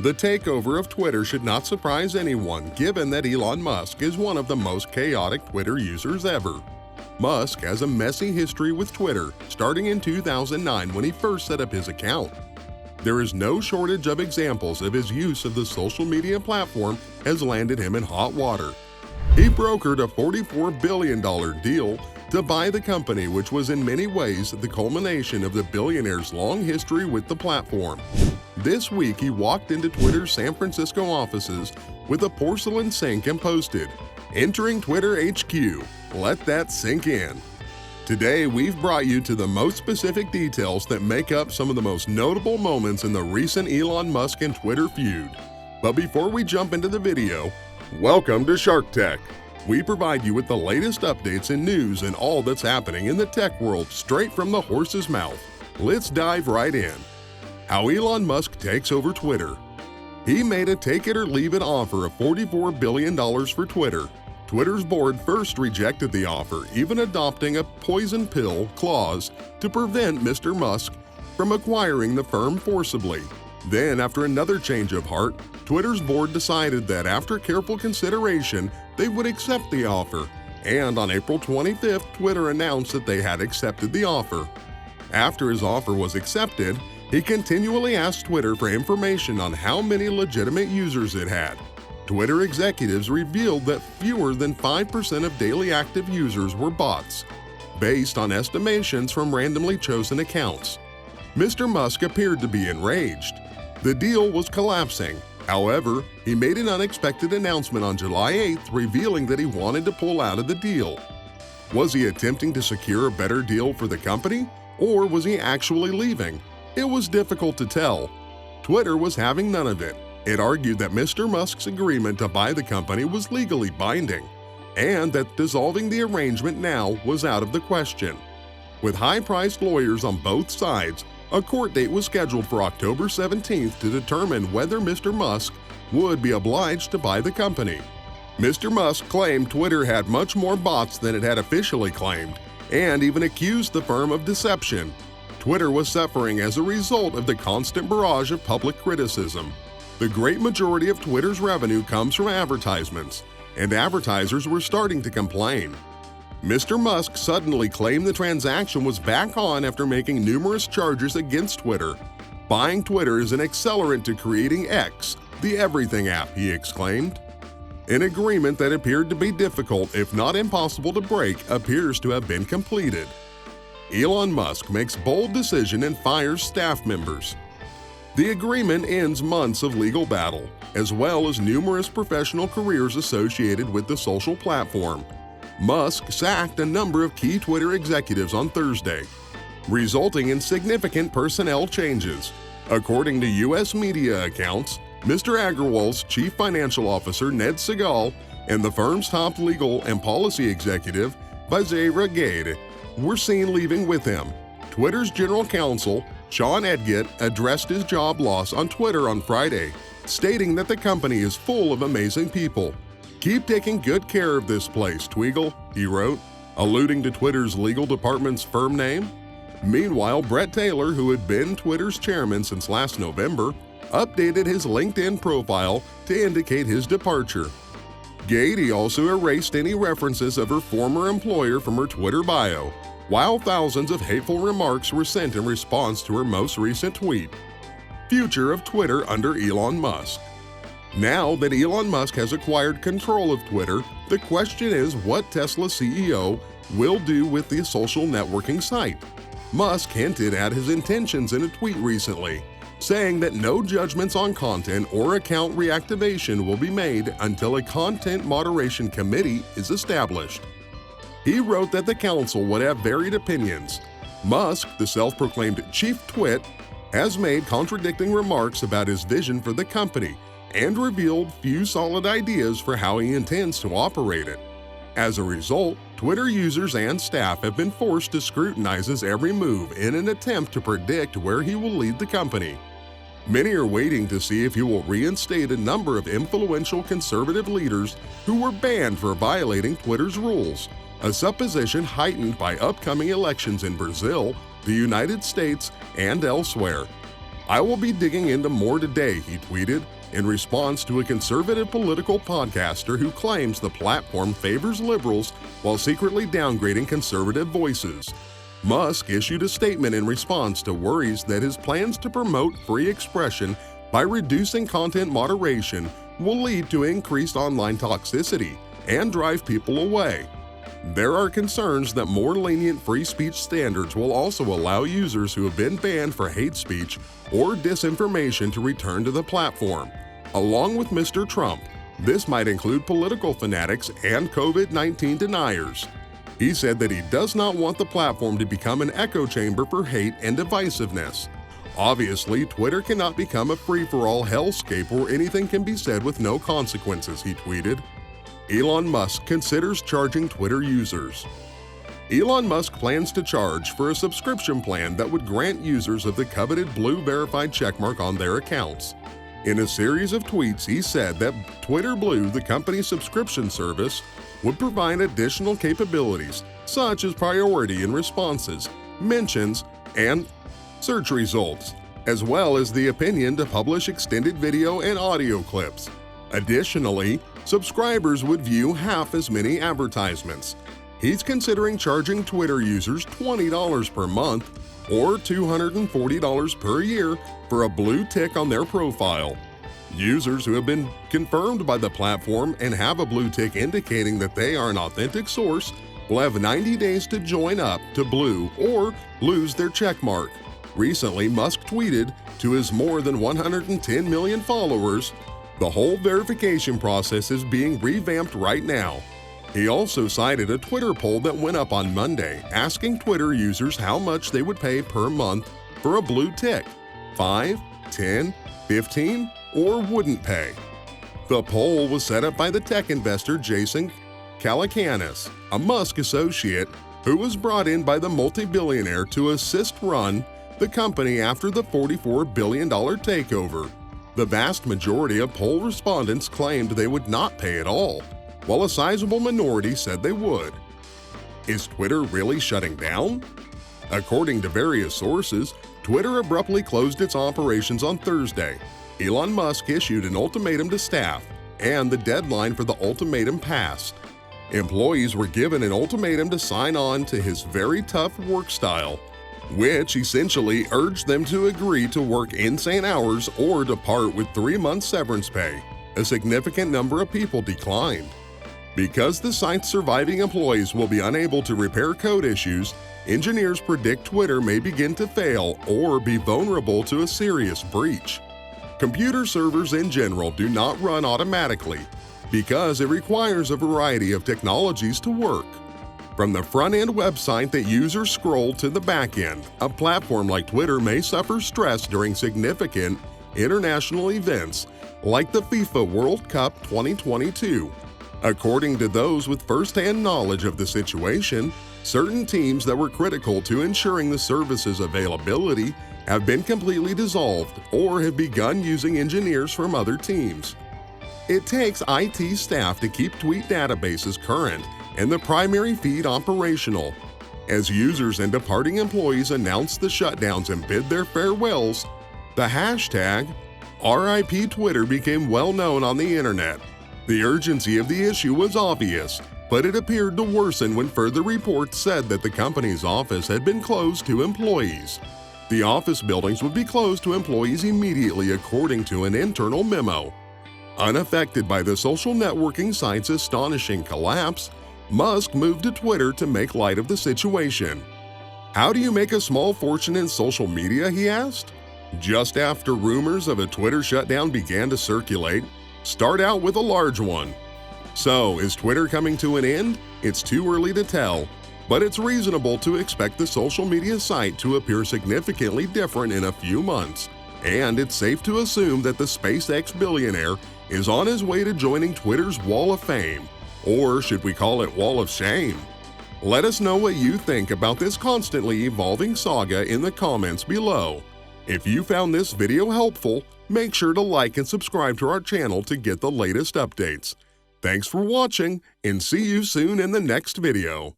The takeover of Twitter should not surprise anyone, given that Elon Musk is one of the most chaotic Twitter users ever. Musk has a messy history with Twitter, starting in 2009 when he first set up his account. There is no shortage of examples of his use of the social media platform has landed him in hot water. He brokered a $44 billion deal to buy the company, which was in many ways the culmination of the billionaire's long history with the platform. This week, he walked into Twitter's San Francisco offices with a porcelain sink and posted, "Entering Twitter HQ. Let that sink in." Today, we've brought you to the most specific details that make up some of the most notable moments in the recent Elon Musk and Twitter feud. But before we jump into the video, welcome to Shark Teq. We provide you with the latest updates and news and all that's happening in the tech world straight from the horse's mouth. Let's dive right in. How Elon Musk takes over Twitter. He made a take-it-or-leave-it offer of $44 billion for Twitter. Twitter's board first rejected the offer, even adopting a poison pill clause to prevent Mr. Musk from acquiring the firm forcibly. Then, after another change of heart, Twitter's board decided that after careful consideration, they would accept the offer. And on April 25th, Twitter announced that they had accepted the offer. After his offer was accepted, he continually asked Twitter for information on how many legitimate users it had. Twitter executives revealed that fewer than 5% of daily active users were bots, based on estimations from randomly chosen accounts. Mr. Musk appeared to be enraged. The deal was collapsing. However, he made an unexpected announcement on July 8th, revealing that he wanted to pull out of the deal. Was he attempting to secure a better deal for the company, or was he actually leaving? It was difficult to tell. Twitter was having none of it. It argued that Mr. Musk's agreement to buy the company was legally binding, and that dissolving the arrangement now was out of the question. With high-priced lawyers on both sides, a court date was scheduled for October 17th to determine whether Mr. Musk would be obliged to buy the company. Mr. Musk claimed Twitter had much more bots than it had officially claimed, and even accused the firm of deception. Twitter was suffering as a result of the constant barrage of public criticism. The great majority of Twitter's revenue comes from advertisements, and advertisers were starting to complain. Mr. Musk suddenly claimed the transaction was back on after making numerous charges against Twitter. Buying Twitter is an accelerant to creating X, the everything app, he exclaimed. An agreement that appeared to be difficult, if not impossible to break, appears to have been completed. Elon Musk makes bold decision and fires staff members. The agreement ends months of legal battle, as well as numerous professional careers associated with the social platform. Musk sacked a number of key Twitter executives on Thursday, resulting in significant personnel changes. According to U.S. media accounts, Mr. Agrawal's chief financial officer, Ned Segal, and the firm's top legal and policy executive, Bazaira Gade, were seen leaving with him. Twitter's general counsel, Sean Edgett, addressed his job loss on Twitter on Friday, stating that the company is full of amazing people. "Keep taking good care of this place, Tweagle," he wrote, alluding to Twitter's legal department's firm name. Meanwhile, Brett Taylor, who had been Twitter's chairman since last November, updated his LinkedIn profile to indicate his departure. Gade also erased any references of her former employer from her Twitter bio, while thousands of hateful remarks were sent in response to her most recent tweet. Future of Twitter under Elon Musk. Now that Elon Musk has acquired control of Twitter, the question is what Tesla CEO will do with the social networking site. Musk hinted at his intentions in a tweet recently, saying that no judgments on content or account reactivation will be made until a content moderation committee is established. He wrote that the council would have varied opinions. Musk, the self-proclaimed chief twit, has made contradicting remarks about his vision for the company and revealed few solid ideas for how he intends to operate it. As a result, Twitter users and staff have been forced to scrutinize his every move in an attempt to predict where he will lead the company. Many are waiting to see if he will reinstate a number of influential conservative leaders who were banned for violating Twitter's rules, a supposition heightened by upcoming elections in Brazil, the United States, and elsewhere. "I will be digging into more today," he tweeted, in response to a conservative political podcaster who claims the platform favors liberals while secretly downgrading conservative voices. Musk issued a statement in response to worries that his plans to promote free expression by reducing content moderation will lead to increased online toxicity and drive people away. There are concerns that more lenient free speech standards will also allow users who have been banned for hate speech or disinformation to return to the platform. Along with Mr. Trump, this might include political fanatics and COVID-19 deniers. He said that he does not want the platform to become an echo chamber for hate and divisiveness. Obviously, Twitter cannot become a free-for-all hellscape where anything can be said with no consequences, he tweeted. Elon Musk considers charging Twitter users. Elon Musk plans to charge for a subscription plan that would grant users of the coveted blue verified checkmark on their accounts. In a series of tweets, he said that Twitter Blue, the company's subscription service, would provide additional capabilities such as priority in responses, mentions, and search results, as well as the option to publish extended video and audio clips. Additionally, subscribers would view half as many advertisements. He's considering charging Twitter users $20 per month or $240 per year for a blue tick on their profile. Users who have been confirmed by the platform and have a blue tick indicating that they are an authentic source will have 90 days to join up to Blue or lose their checkmark. Recently, Musk tweeted to his more than 110 million followers, "The whole verification process is being revamped right now." He also cited a Twitter poll that went up on Monday asking Twitter users how much they would pay per month for a blue tick, 5, 10, 15, or wouldn't pay. The poll was set up by the tech investor Jason Calacanis, a Musk associate who was brought in by the multi-billionaire to assist run the company after the $44 billion takeover. The vast majority of poll respondents claimed they would not pay at all, while a sizable minority said they would. Is Twitter really shutting down? According to various sources, Twitter abruptly closed its operations on Thursday. Elon Musk issued an ultimatum to staff, and the deadline for the ultimatum passed. Employees were given an ultimatum to sign on to his very tough work style, which essentially urged them to agree to work insane hours or depart with 3 months severance pay. A significant number of people declined. Because the site's surviving employees will be unable to repair code issues, engineers predict Twitter may begin to fail or be vulnerable to a serious breach. Computer servers in general do not run automatically because it requires a variety of technologies to work. From the front-end website that users scroll to the back-end, a platform like Twitter may suffer stress during significant international events like the FIFA World Cup 2022. According to those with first-hand knowledge of the situation, certain teams that were critical to ensuring the service's availability have been completely dissolved or have begun using engineers from other teams. It takes IT staff to keep tweet databases current and the primary feed operational. As users and departing employees announce the shutdowns and bid their farewells, the hashtag RIP Twitter became well known on the internet. The urgency of the issue was obvious, but it appeared to worsen when further reports said that the company's office had been closed to employees. The office buildings would be closed to employees immediately, according to an internal memo. Unaffected by the social networking site's astonishing collapse, Musk moved to Twitter to make light of the situation. How do you make a small fortune in social media, he asked? Just after rumors of a Twitter shutdown began to circulate, start out with a large one. So, is Twitter coming to an end? It's too early to tell, but it's reasonable to expect the social media site to appear significantly different in a few months, and it's safe to assume that the SpaceX billionaire is on his way to joining Twitter's Wall of Fame, or should we call it Wall of Shame? Let us know what you think about this constantly evolving saga in the comments below. If you found this video helpful, make sure to like and subscribe to our channel to get the latest updates. Thanks for watching, and see you soon in the next video.